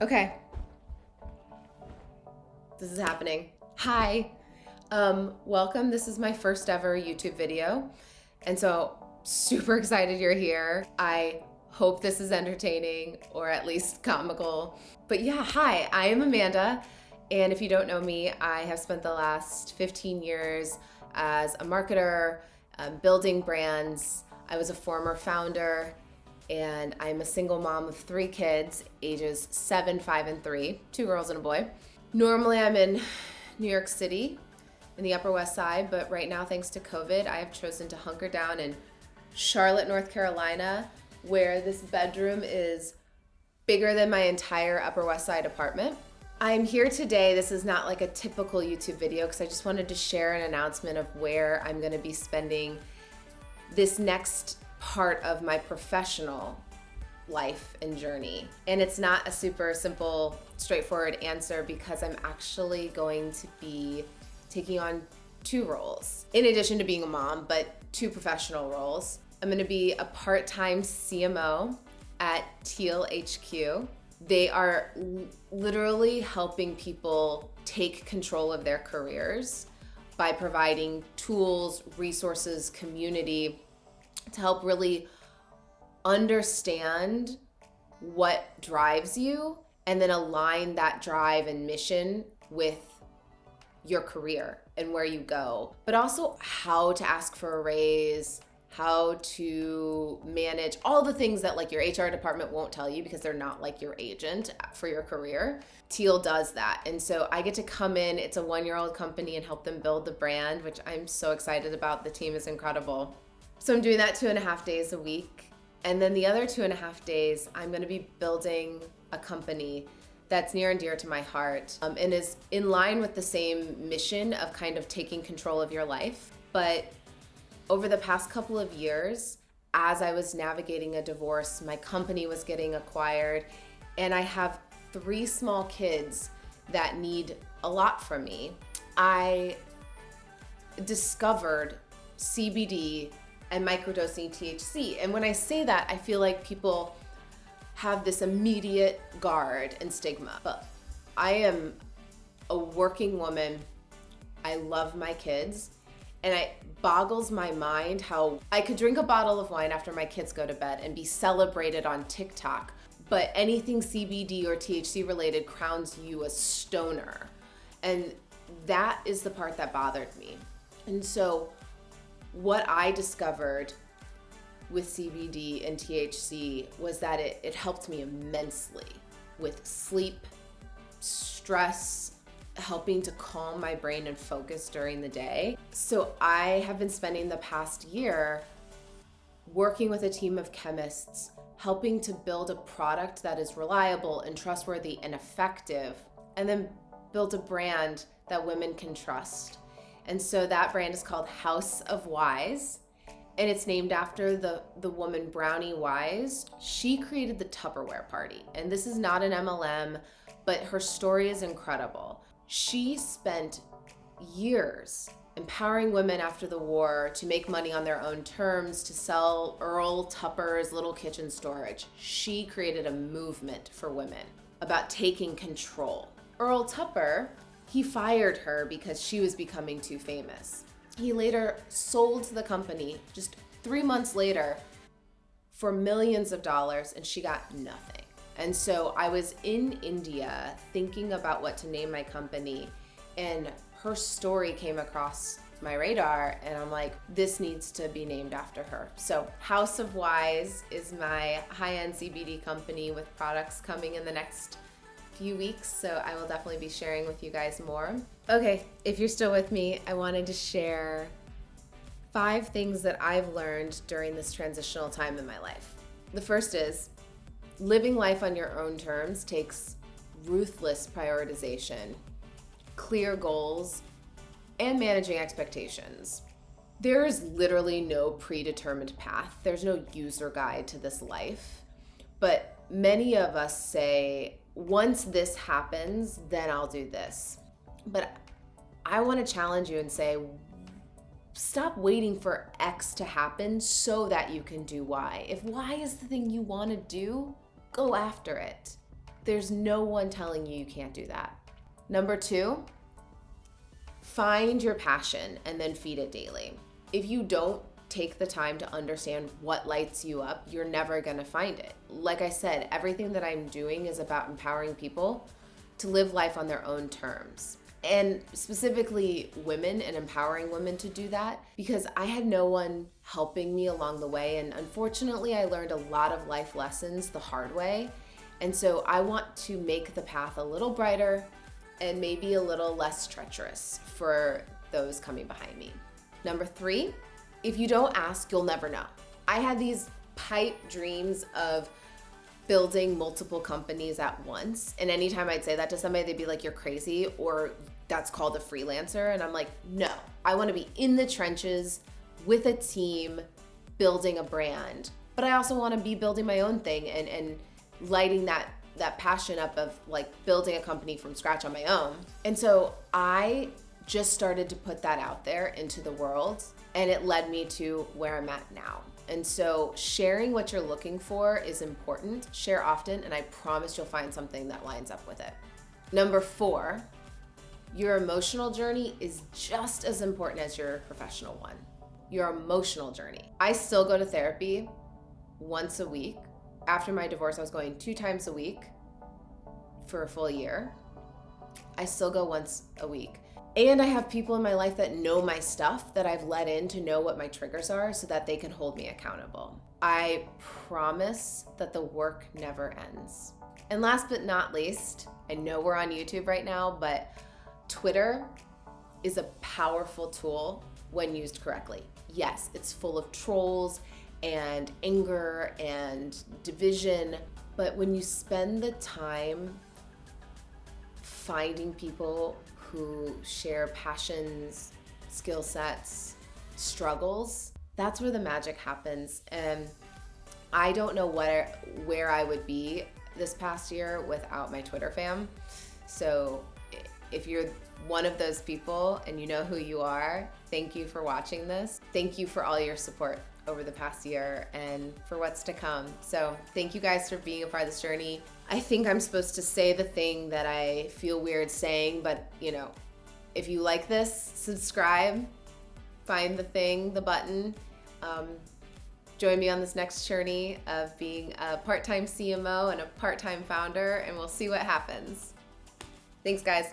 Okay, this is happening. Hi, welcome. This is my first ever YouTube video. And so super excited you're here. I hope this is entertaining or at least comical. But yeah, hi, I am Amanda. And if you don't know me, I have spent the last 15 years as a marketer, building brands. I was a former founder, and I'm a single mom of 3 kids, ages 7, 5, and 3, 2 girls and a boy. Normally I'm in New York City in the Upper West Side, but right now, thanks to COVID, I have chosen to hunker down in Charlotte, North Carolina, where this bedroom is bigger than my entire Upper West Side apartment. I'm here today. This is not like a typical YouTube video because I just wanted to share an announcement of where I'm going to be spending this next part of my professional life and journey. And it's not a super simple, straightforward answer because I'm actually going to be taking on 2 roles. In addition to being a mom, but 2 professional roles. I'm going to be a part-time CMO at Teal HQ. They are literally helping people take control of their careers by providing tools, resources, community to help really understand what drives you and then align that drive and mission with your career and where you go, but also how to ask for a raise, how to manage all the things that like your HR department won't tell you because they're not like your agent for your career. Teal does that. And so I get to come in, it's a 1-year-old company, and help them build the brand, which I'm so excited about. The team is incredible. So I'm doing that 2.5 days a week. And then the other 2.5 days, I'm gonna be building a company that's near and dear to my heart, and is in line with the same mission of kind of taking control of your life. But over the past couple of years, as I was navigating a divorce, my company was getting acquired, and I have 3 small kids that need a lot from me. I discovered CBD and microdosing THC. And when I say that, I feel like people have this immediate guard and stigma. But I am a working woman. I love my kids. And it boggles my mind how I could drink a bottle of wine after my kids go to bed and be celebrated on TikTok, but anything CBD or THC related crowns you a stoner. And that is the part that bothered me. And so what I discovered with CBD and THC was that it helped me immensely with sleep, stress, helping to calm my brain and focus during the day. So I have been spending the past year working with a team of chemists, helping to build a product that is reliable and trustworthy and effective, and then build a brand that women can trust. And so that brand is called House of Wise, and it's named after the woman Brownie Wise. She created the Tupperware party, and this is not an MLM, but her story is incredible. She spent years empowering women after the war to make money on their own terms, to sell Earl Tupper's little kitchen storage. She created a movement for women about taking control. Earl Tupper, he fired her because she was becoming too famous. He later sold the company just 3 months later for millions of dollars, and she got nothing. And so I was in India thinking about what to name my company, and her story came across my radar, and I'm like, this needs to be named after her. So House of Wise is my high-end CBD company with products coming in the next few weeks, so I will definitely be sharing with you guys more. Okay, if you're still with me, I wanted to share 5 things that I've learned during this transitional time in my life. The first is living life on your own terms takes ruthless prioritization, clear goals, and managing expectations. There is literally no predetermined path. There's no user guide to this life. But many of us say, once this happens, then I'll do this. But I want to challenge you and say, stop waiting for X to happen so that you can do Y. If Y is the thing you want to do, go after it. There's no one telling you you can't do that. Number 2, find your passion and then feed it daily. If you don't take the time to understand what lights you up, you're never gonna find it. Like I said, everything that I'm doing is about empowering people to live life on their own terms. And specifically women, and empowering women to do that, because I had no one helping me along the way. And unfortunately, I learned a lot of life lessons the hard way. And so I want to make the path a little brighter and maybe a little less treacherous for those coming behind me. Number 3, if you don't ask, you'll never know. I had these pipe dreams of building multiple companies at once. And anytime I'd say that to somebody, they'd be like, you're crazy, or that's called a freelancer. And I'm like, no, I want to be in the trenches with a team building a brand. But I also want to be building my own thing and lighting that passion up of like building a company from scratch on my own. And so I just started to put that out there into the world, and it led me to where I'm at now. And so sharing what you're looking for is important. Share often, and I promise you'll find something that lines up with it. Number 4, your emotional journey is just as important as your professional one. Your emotional journey. I still go to therapy once a week. After my divorce, I was going 2 times a week for a full year. I still go once a week. And I have people in my life that know my stuff, that I've let in to know what my triggers are so that they can hold me accountable. I promise that the work never ends. And last but not least, I know we're on YouTube right now, but Twitter is a powerful tool when used correctly. Yes, it's full of trolls and anger and division, but when you spend the time finding people who share passions, skill sets, struggles, that's where the magic happens. And I don't know where I would be this past year without my Twitter fam. So if you're one of those people and you know who you are, thank you for watching this. Thank you for all your support over the past year and for what's to come. So thank you guys for being a part of this journey. I think I'm supposed to say the thing that I feel weird saying, but you know, if you like this, subscribe, find the button. Join me on this next journey of being a part-time CMO and a part-time founder, and we'll see what happens. Thanks, guys.